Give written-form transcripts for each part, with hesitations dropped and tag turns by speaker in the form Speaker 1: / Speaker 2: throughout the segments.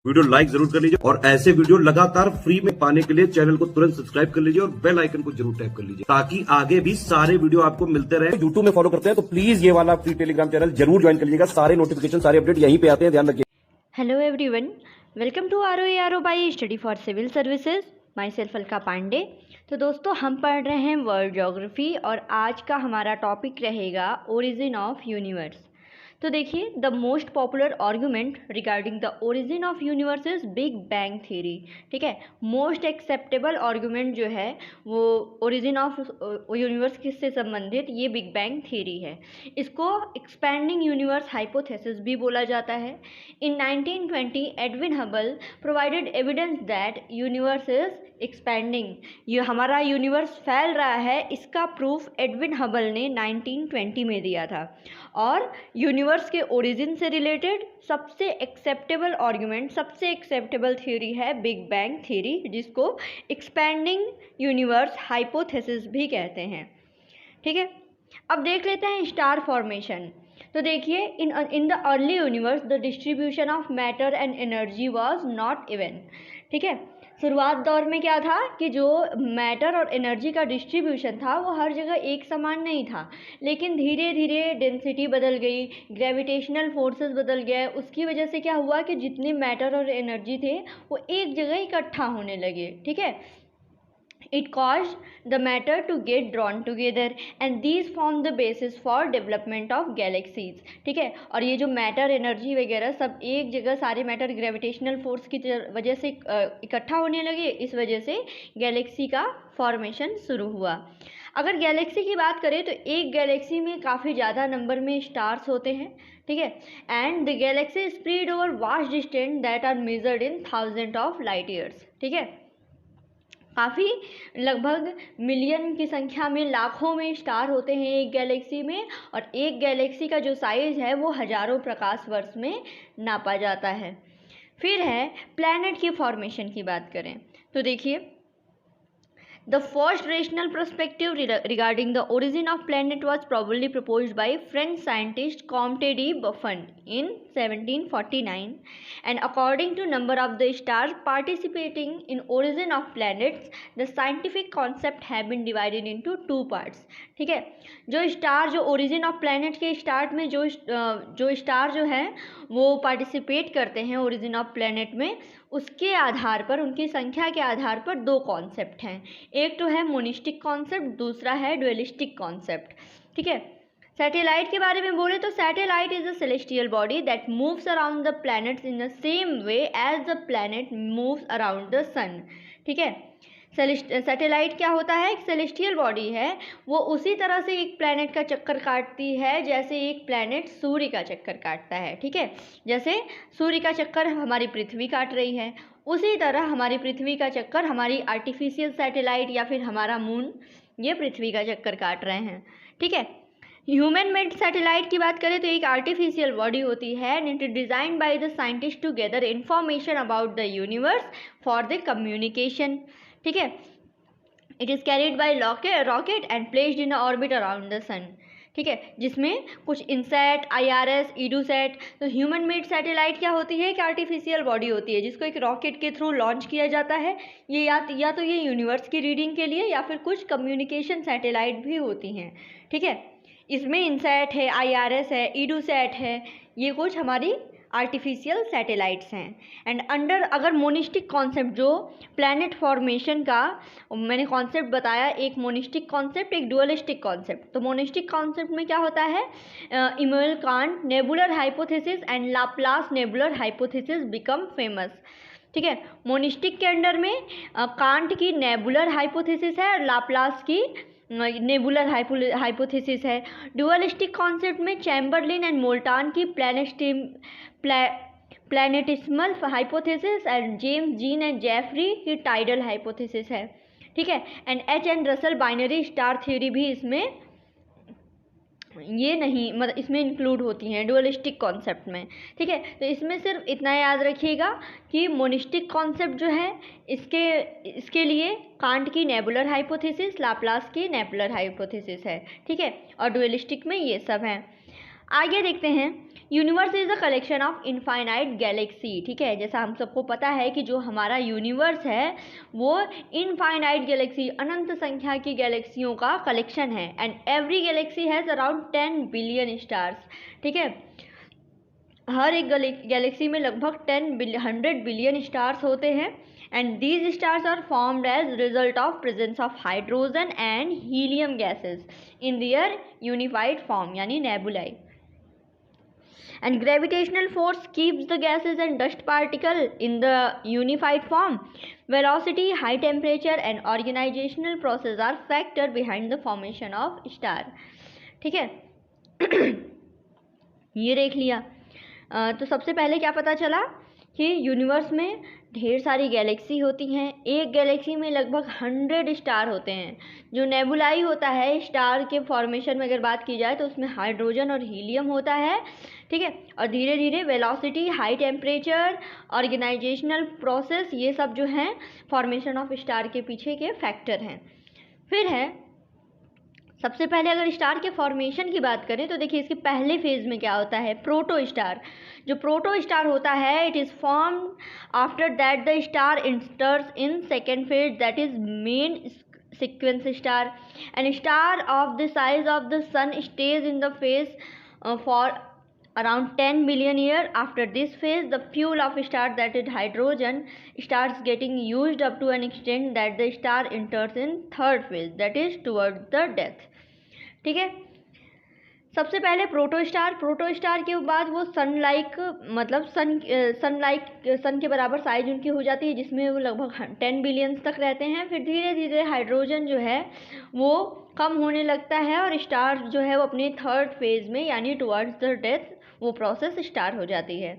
Speaker 1: Video like जरूर कर लीजिए और ऐसे वीडियो लगातार फ्री में पाने के लिए चैनल को तुरंत सब्सक्राइब कर लीजिए और बेल आइकन को जरूर टैप कर लीजिए ताकि आगे भी सारे वीडियो आपको मिलते रहे। यूट्यूब में फॉलो करते हैं तो प्लीज ये वाला फ्री टेलीग्राम चैनल जरूर ज्वाइन कर लीजिएगा। सारे नोटिफिकेशन सारे अपडेट यहीं पे आते हैं, ध्यान रखिए।
Speaker 2: Hello everyone, welcome to ROARO by study for civil services. Myself Alka Pandey. तो दोस्तों, हम पढ़ रहे हैं वर्ल्ड ज्योग्राफी और आज का हमारा टॉपिक रहेगा ओरिजिन ऑफ यूनिवर्स। तो देखिए, the most popular argument regarding the origin of universe is big bang theory. ठीक है, मोस्ट एक्सेप्टेबल आर्गूमेंट जो है वो ओरिजिन ऑफ यूनिवर्स किससे संबंधित, ये बिग बैंग थ्योरी है। इसको एक्सपैंडिंग यूनिवर्स हाइपोथेसिस भी बोला जाता है। इन 1920 Edwin Hubble provided evidence that universe is expanding. ये हमारा यूनिवर्स फैल रहा है, इसका प्रूफ एडविन हबल ने 1920 में दिया था। और यूनिवर्स के ओरिजिन से रिलेटेड सबसे एक्सेप्टेबल आर्गुमेंट, सबसे एक्सेप्टेबल थ्योरी है बिग बैंग थ्योरी, जिसको एक्सपैंडिंग यूनिवर्स हाइपोथेसिस भी कहते हैं। ठीक है, अब देख लेते हैं स्टार फॉर्मेशन। तो देखिए, in the early universe the distribution of matter and energy was not even. ठीक है, शुरुआत दौर में क्या था कि जो मैटर और एनर्जी का डिस्ट्रीब्यूशन था वो हर जगह एक समान नहीं था, लेकिन धीरे धीरे डेंसिटी बदल गई, ग्रेविटेशनल फोर्सेस बदल गए। उसकी वजह से क्या हुआ कि जितने मैटर और एनर्जी थे वो एक जगह इकट्ठा होने लगे। ठीक है, it caused the matter to get drawn together and these form the basis for development of galaxies। ठीक है, और ये जो मैटर एनर्जी वगैरह सब एक जगह, सारे मैटर ग्रेविटेशनल फोर्स की वजह से इकट्ठा होने लगे, इस वजह से गैलेक्सी का फॉर्मेशन शुरू हुआ। अगर गैलेक्सी की बात करें तो एक गैलेक्सी में काफ़ी ज़्यादा नंबर में स्टार्स होते हैं। ठीक है, and the galaxy spread over vast distance that are measured in thousand of light years. ठीक है, काफ़ी लगभग मिलियन की संख्या में, लाखों में स्टार होते हैं एक गैलेक्सी में, और एक गैलेक्सी का जो साइज़ है वो हज़ारों प्रकाश वर्ष में नापा जाता है। फिर है प्लैनेट की फॉर्मेशन की बात करें तो देखिए, The first rational perspective regarding the origin of planet was probably proposed by French scientist Comte de Buffon in 1749, and according to number of the stars participating in origin of planets, the scientific concept have been divided into two parts। ठीक है, जो star, जो origin of planet के start में जो star जो है वो पार्टिसिपेट करते हैं ओरिजिन ऑफ प्लैनेट में, उसके आधार पर, उनकी संख्या के आधार पर दो कॉन्सेप्ट हैं। एक तो है मोनिस्टिक कॉन्सेप्ट, दूसरा है ड्यूअलिस्टिक कॉन्सेप्ट। ठीक है, सैटेलाइट के बारे में बोले तो satellite is a celestial body that moves around the planets in the same way as the planet moves around the sun. ठीक है, सैटेलाइट क्या होता है, एक सेलेस्टियल बॉडी है, वो उसी तरह से एक प्लैनेट का चक्कर काटती है जैसे एक प्लैनेट सूर्य का चक्कर काटता है। ठीक है, जैसे सूर्य का चक्कर हमारी पृथ्वी काट रही है, उसी तरह हमारी पृथ्वी का चक्कर हमारी आर्टिफिशियल सैटेलाइट या फिर हमारा मून, ये पृथ्वी का चक्कर काट रहे हैं। ठीक है, ह्यूमन मेड सैटेलाइट की बात करें तो एक आर्टिफिशियल बॉडी होती है and it is design by the scientist to gather information about the universe for the communication. ठीक है, it is carried by rocket and placed in orbit around the sun. ठीक है, जिसमें कुछ इनसैट, IRS, ईडूसैट। तो human made satellite क्या होती है, एक आर्टिफिशियल बॉडी होती है जिसको एक रॉकेट के थ्रू लॉन्च किया जाता है। ये या तो ये यूनिवर्स की रीडिंग के लिए या फिर कुछ कम्युनिकेशन सैटेलाइट भी होती हैं। ठीक है, इसमें इनसैट है, IRS है, ईडूसैट है, ये कुछ हमारी आर्टिफिशियल सैटेलाइट्स हैं। एंड अंडर, अगर मोनिस्टिक कॉन्सेप्ट, जो प्लैनेट फॉर्मेशन का मैंने कॉन्सेप्ट बताया, एक मोनिस्टिक कॉन्सेप्ट, एक डुअलिस्टिक कॉन्सेप्ट। तो मोनिस्टिक कॉन्सेप्ट में क्या होता है, Immanuel Kant nebular hypothesis and Laplace nebular hypothesis become famous. ठीक है, मोनिस्टिक के अंडर में कांट की नेबुलर हाइपोथेसिस है और लाप्लास की नेबुलर हाइपोथेसिस है। डुअलिस्टिक कॉन्सेप्ट में चैम्बरलिन एंड मोल्टान की planetesimal hypothesis and James Jean and Jeffrey की टाइडल हाइपोथेसिस है। ठीक है, and H.N. Russell binary star theory भी इसमें ये नहीं, मतलब इसमें इंक्लूड होती हैं डुअलिस्टिक कॉन्सेप्ट में। ठीक है, तो इसमें सिर्फ इतना याद रखिएगा कि मोनिस्टिक कॉन्सेप्ट जो है इसके लिए कांट की नेबुलर हाइपोथेसिस, लाप्लास की नेबुलर हाइपोथेसिस है। ठीक है, और डुअलिस्टिक में ये सब हैं। आगे देखते हैं, universe is a collection of infinite Galaxy. ठीक है, जैसा हम सबको पता है कि जो हमारा यूनिवर्स है वो इनफाइनाइट गैलेक्सी, अनंत संख्या की गैलेक्सियों का कलेक्शन है। And every Galaxy has around 10 billion stars. ठीक है, हर एक गैलेक्सी में लगभग 100 बिलियन स्टार्स होते हैं। And these stars are formed as result of presence of hydrogen and helium gases in their unified form, यानी nebulae. And gravitational force keeps the gases and dust particle in the unified form. Velocity, high temperature and organizational process are factor behind the formation of star. ठीक है, ये देख लिया। तो सबसे पहले क्या पता चला कि यूनिवर्स में ढेर सारी गैलेक्सी होती हैं। एक गैलेक्सी में लगभग 100 स्टार होते हैं। जो नेबुलाई होता है, स्टार के फॉर्मेशन में अगर बात की जाए तो उसमें हाइड्रोजन और हीलियम होता है। ठीक है, और धीरे धीरे velocity, high temperature, organisational process, ये सब जो हैं फॉर्मेशन ऑफ स्टार के पीछे के फैक्टर हैं। फिर है, सबसे पहले अगर स्टार के फॉर्मेशन की बात करें तो देखिए इसके पहले फेज में क्या होता है, प्रोटो स्टार। जो प्रोटो स्टार होता है, it is formed after that the star enters in second phase, that is main sequence star. And star of the size of the sun stage in the phase for around 10 billion years. After this phase, the fuel of star, that is hydrogen, starts getting used up to an extent that the star enters in third phase, that is towards the death. ठीक है, सबसे पहले protostar के बाद वो मतलब सन के बराबर साइज उनकी हो जाती है, जिसमें वो लगभग 10 बिलियंस तक रहते हैं। फिर धीरे धीरे हाइड्रोजन जो है वो कम होने लगता है और स्टार जो है वो अपने थर्ड फेज में, यानी टुवर्ड्स द डेथ, वो प्रोसेस स्टार्ट हो जाती है।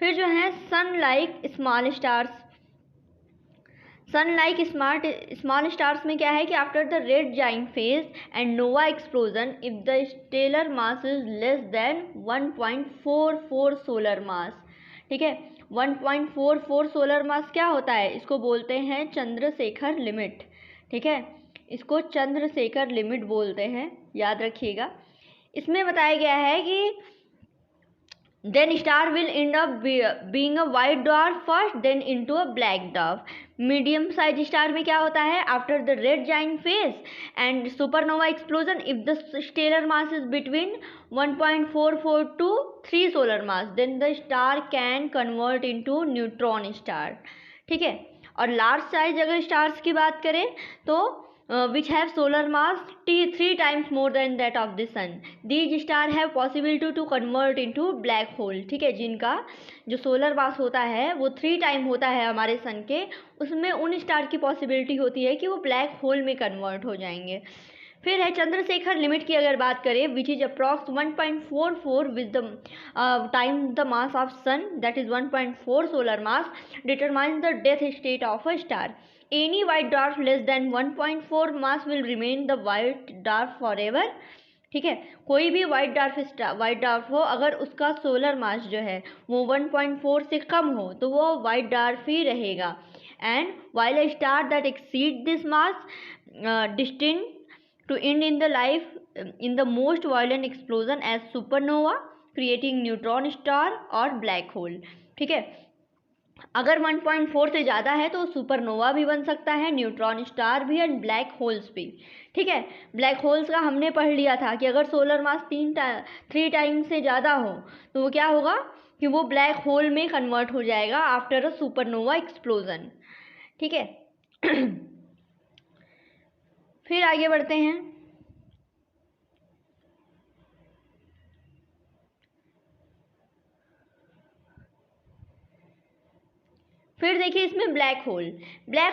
Speaker 2: फिर जो है सन लाइक स्मॉल स्टार्स में क्या है कि after the red giant phase and nova explosion, if the stellar mass is less than 1.44 solar mass. ठीक है, 1.44 सोलर मास क्या होता है, इसको बोलते हैं चंद्रशेखर लिमिट। ठीक है, इसको चंद्रशेखर लिमिट बोलते हैं, याद रखिएगा। इसमें बताया गया है कि then star will end up being a white dwarf first, then into a black dwarf. Medium size star में क्या होता है, after the red giant phase and supernova explosion, if the stellar mass is between 1.44 to 3 solar mass, then the star can convert into neutron star. ठीक है, और large size अगर stars की बात करें तो which have solar mass 3 times more than that of the sun. These stars have possibility to convert into black hole. ठीक है, जिनका जो सोलर मास होता है वो 3 टाइम होता है हमारे सन के, उसमें उन स्टार की पॉसिबिलिटी होती है कि वो ब्लैक होल में कन्वर्ट हो जाएंगे। फिर है चंद्रशेखर लिमिट की अगर बात करें, which is approx 1.44 with the time the mass of sun, that is 1.4 solar mass, determines the death state of a star. Any white dwarf less than 1.4 mass will remain the white dwarf forever. ठीक है, कोई भी white dwarf हो, अगर उसका solar मास जो है वो 1.4 से कम हो तो वो वाइट डार्फ ही रहेगा. And while a star that exceeds this mass destined to end in the life in the most violent explosion as supernova, creating neutron star और black hole. ठीक है, अगर 1.4 से ज़्यादा है तो सुपरनोवा भी बन सकता है, न्यूट्रॉन स्टार भी, एंड ब्लैक होल्स भी. ठीक है, ब्लैक होल्स का हमने पढ़ लिया था कि अगर सोलर मास 3 टाइम से ज़्यादा हो तो वो क्या होगा कि वो ब्लैक होल में कन्वर्ट हो जाएगा आफ्टर अ सुपरनोवा एक्सप्लोजन. ठीक है, फिर आगे बढ़ते हैं. फिर देखिए इसमें black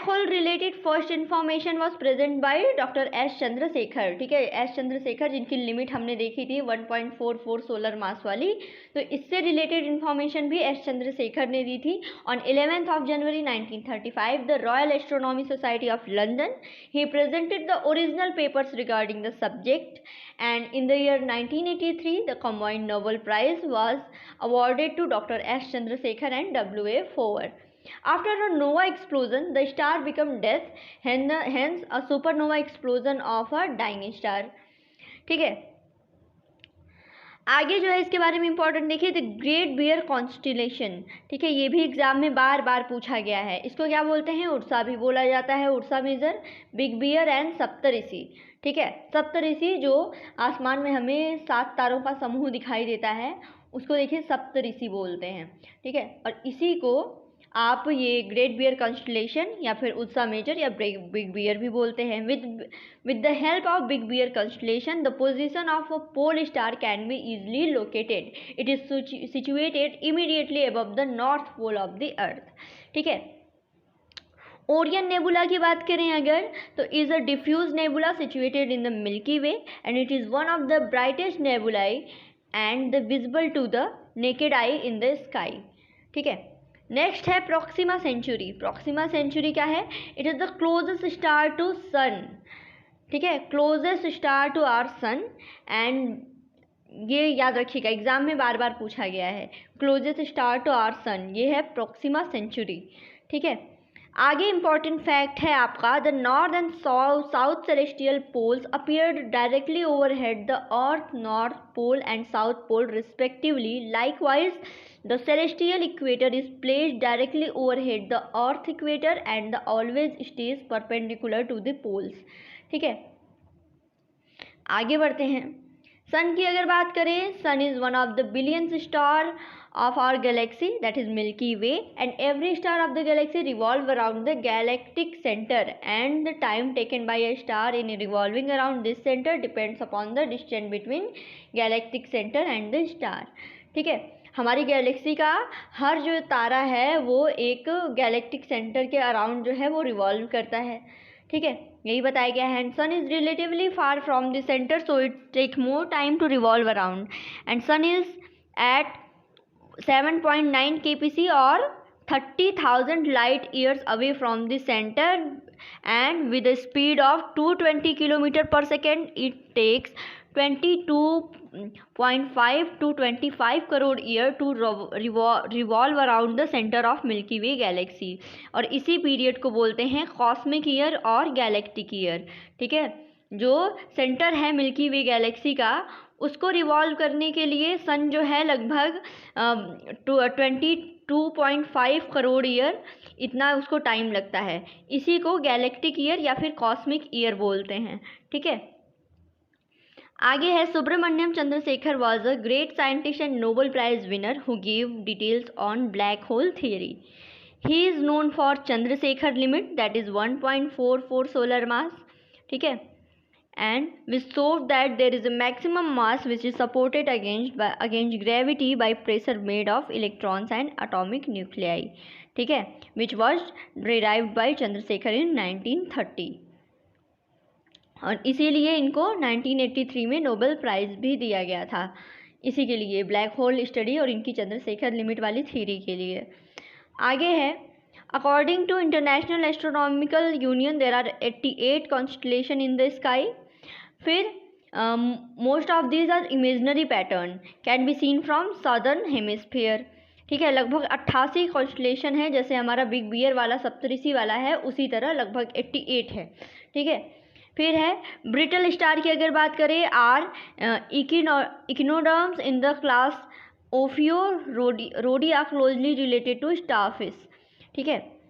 Speaker 2: hole related first information was present by doctor S Chandrashekhar. ठीक है, एस चंद्रशेखर जिनकी लिमिट हमने देखी थी 1.44 सोलर मास वाली, तो इससे रिलेटेड इन्फॉर्मेशन भी एस चंद्रशेखर ने दी थी. On 11th of January 1935 the royal astronomy society of London he presented the original papers regarding the subject, and in the year 1983 the combined Nobel Prize was awarded to Dr. S. Chandrasekhar and W.A. Fowler. After a nova explosion, the star became death, hence a supernova explosion of a dying star. ठीक है, आगे जो है इसके बारे में important देखिए, the great Bear constellation, ठीक है, ये भी एग्जाम में बार बार पूछा गया है। इसको क्या बोलते हैं, उर्सा भी बोला जाता है, Ursa Major, big bear and Saptarishi, ठीक है। सप्तऋषि जो आसमान में हमें 7 तारों का समूह दिखाई देता है उसको देखिए सप्तऋषि बोलते हैं, ठीक है। और इसी को आप ये ग्रेट बियर कॉन्स्टलेशन या फिर उर्सा मेजर या बिग बियर भी बोलते हैं। With the help of big bear constellation the position of a pole star can be easily located. It is situated immediately above the North Pole of the earth, ठीक है। Orion nebula की बात करें अगर तो is a diffuse nebula situated in the Milky Way and it is one of the brightest nebulae and the visible to the naked eye in the sky, ठीक है। Next है प्रॉक्सिमा सेंचुरी। प्रॉक्सिमा सेंचुरी क्या है, it is the closest star to sun, ठीक है, closest star to our sun. And ये याद रखिएगा एग्जाम में बार बार पूछा गया है, क्लोजेस्ट स्टार टू आवर सन, ये है प्रॉक्सिमा सेंचुरी, ठीक है। आगे इंपॉर्टेंट फैक्ट है आपका, the north and south celestial poles appeared directly overhead the earth, north pole and south pole respectively. Likewise the celestial equator is placed directly overhead the earth equator and the always stays perpendicular to the poles, ठीक है। आगे बढ़ते हैं, सन की अगर बात करें, sun is one of the billions star of our galaxy, that is Milky Way, and every star of the galaxy revolve around the galactic center, and the time taken by a star in revolving around this center depends upon the distance between galactic center and the star, ठीक है। हमारी Galaxy का हर जो तारा है वो एक galactic centre के around जो है वो रिवॉल्व करता है, ठीक है, यही बताया गया है। And sun is relatively far from the centre so it take more time to revolve around, and sun is at 7.9 kpc or 30,000 light years away from the center, and with a speed of 220 km per second it takes 22.5 to 25 crore year to revolve around the center of Milky Way galaxy, और इसी period को बोलते हैं cosmic year और galactic year, ठीक है। जो centre है मिल्की वे गैलेक्सी का उसको रिवॉल्व करने के लिए सन जो है लगभग 22.5 करोड़ ईयर इतना उसको टाइम लगता है, इसी को गैलेक्टिक ईयर या फिर कॉस्मिक ईयर बोलते हैं, ठीक है। आगे है Subrahmanyan Chandrasekhar was a great scientist and Nobel prize winner who give details on black hole theory. He is known for Chandrasekhar limit that is 1.44 solar mass, ठीक है, and which shows that there is a maximum mass which is supported against gravity by pressure made of electrons and atomic nuclei, ठीक है, which was derived by Chandrashekhar in 1930, और इसीलिए इनको 1983 में Nobel prize भी दिया गया था इसी के लिए, ब्लैक होल स्टडी और इनकी चंद्रशेखर लिमिट वाली थ्योरी के लिए। आगे है, according to International Astronomical Union there are 88 constellation in the sky. फिर most of these are imaginary pattern can be seen from southern hemisphere, ठीक है। लगभग 88 कॉन्स्टलेशन है, जैसे हमारा बिग बियर वाला सप्तऋषि वाला है उसी तरह लगभग 88 है, ठीक है। फिर है ब्रिटल स्टार की अगर बात करें, are echinoderms in the class Ophiuroidea are closely related to starfish, ठीक है।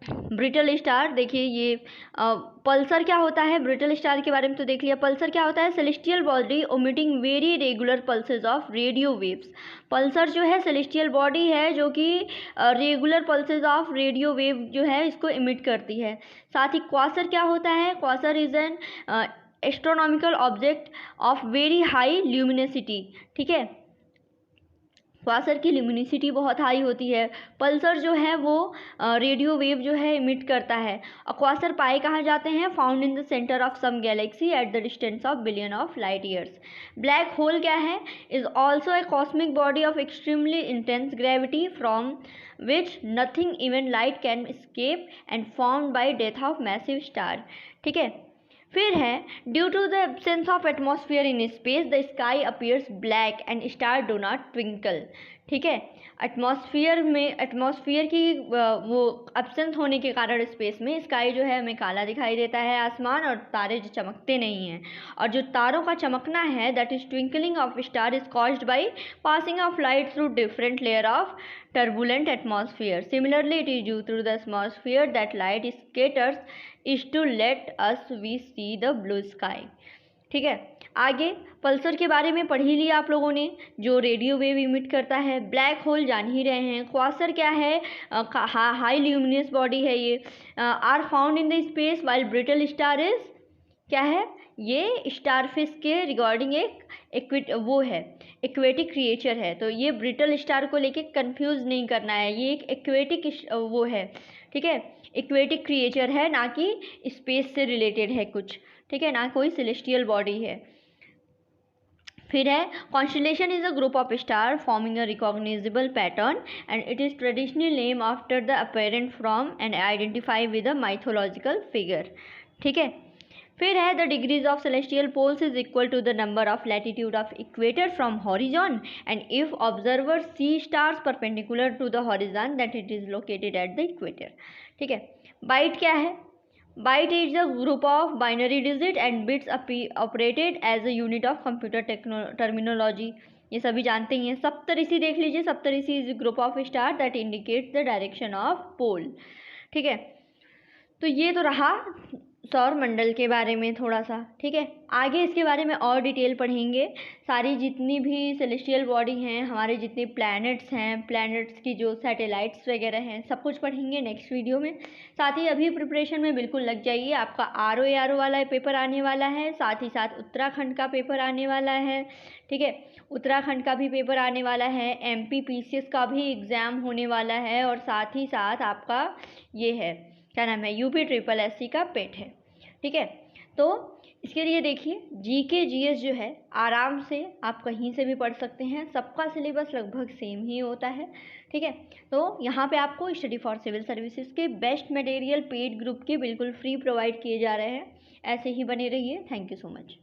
Speaker 2: ब्रिटल स्टार देखिए, ये पल्सर क्या होता है, ब्रिटल स्टार के बारे में तो देख लिया। पल्सर क्या होता है, celestial body omitting very regular pulses of radio waves. Pulsar जो है सेलेस्टियल बॉडी है जो कि regular pulses of radio wave जो है इसको इमिट करती है। साथ ही क्वासर क्या होता है, quasar is an astronomical object of very high luminosity, ठीक है, क्वासर की ल्यूमिनिसिटी बहुत हाई होती है। पल्सर जो है वो रेडियो वेव जो है इमिट करता है। और क्वासर पाए कहाँ जाते हैं, found in the centre of some galaxy at the distance of billion of light years. Black hole क्या है, is also a cosmic body of extremely intense gravity from which nothing even light can escape and formed by death of massive star, ठीक है। फिर है due to the absence of atmosphere in space the sky appears black and star do not twinkle, ठीक है। Atmosphere की वो absence होने के कारण स्पेस में स्काई जो है हमें काला दिखाई देता है आसमान, और तारे जो चमकते नहीं हैं। और जो तारों का चमकना है, that is twinkling of star is caused by passing of light through different layer of turbulent atmosphere. Similarly, it is due through the atmosphere that light scatters is to let us we see the blue sky. ठीक है। आगे Pulsar के बारे में पढ़ ही लिया आप लोगों ने, जो रेडियो वेव इमिट करता है। ब्लैक होल जान ही रहे हैं। क्वासर क्या है? हाई ल्यूमिनस बॉडी है ये। Are found in the space while brittle star is क्या है? ये स्टारफिश के रिगार्डिंग एक वो है, एक्वेटिक क्रिएचर है। तो ये ब्रिटल स्टार को लेके कंफ्यूज नहीं करना है, ये एक एक्वेटिक वो है, ठीक है, एक्वेटिक क्रिएचर है, ना कि स्पेस से रिलेटेड है कुछ, ठीक है, ना कोई सेलेस्टियल बॉडी है। फिर है constellation is a group of star forming a recognisable pattern and it is traditional name after the apparent from and identify with a mythological figure. ठीक है। फिर है the degrees of celestial poles is equal to the number of latitude of equator from horizon and if observer see stars perpendicular to the horizon that it is located at the equator. ठीक है। बाइट क्या है? Bite is a group of binary digit and bits operated as a unit of computer terminology. ये सभी जानते ही हैं। सप्तऋषि देख लीजिए, Saptarishi is group of star that indicates the direction of pole. ठीक है। तो ये तो रहा सौर मंडल के बारे में थोड़ा सा। ठीक है। आगे इसके बारे में और डिटेल पढ़ेंगे। सारी जितनी भी सेलेस्टियल बॉडी हैं, हमारे जितने प्लैनेट्स हैं, प्लैनेट्स की जो सैटेलाइट्स वगैरह हैं, सब कुछ पढ़ेंगे नेक्स्ट वीडियो में। साथ ही अभी प्रिपरेशन में बिल्कुल लग जाइए, आपका आर वाला पेपर आने वाला है, साथ ही साथ उत्तराखंड का पेपर आने वाला है। ठीक है। उत्तराखंड का भी पेपर आने वाला है, MPPCS का भी एग्ज़ाम होने वाला है, और साथ ही साथ आपका ये है, क्या नाम है, UPSSC का पेट है। ठीक है। तो इसके लिए देखिए GK GS जो है आराम से आप कहीं से भी पढ़ सकते हैं, सबका सिलेबस लगभग सेम ही होता है। ठीक है। तो यहाँ पे आपको स्टडी फॉर सिविल सर्विसेज के बेस्ट मटेरियल पेड ग्रुप के बिल्कुल फ्री प्रोवाइड किए जा रहे हैं। ऐसे ही बने रहिए। Thank you so much.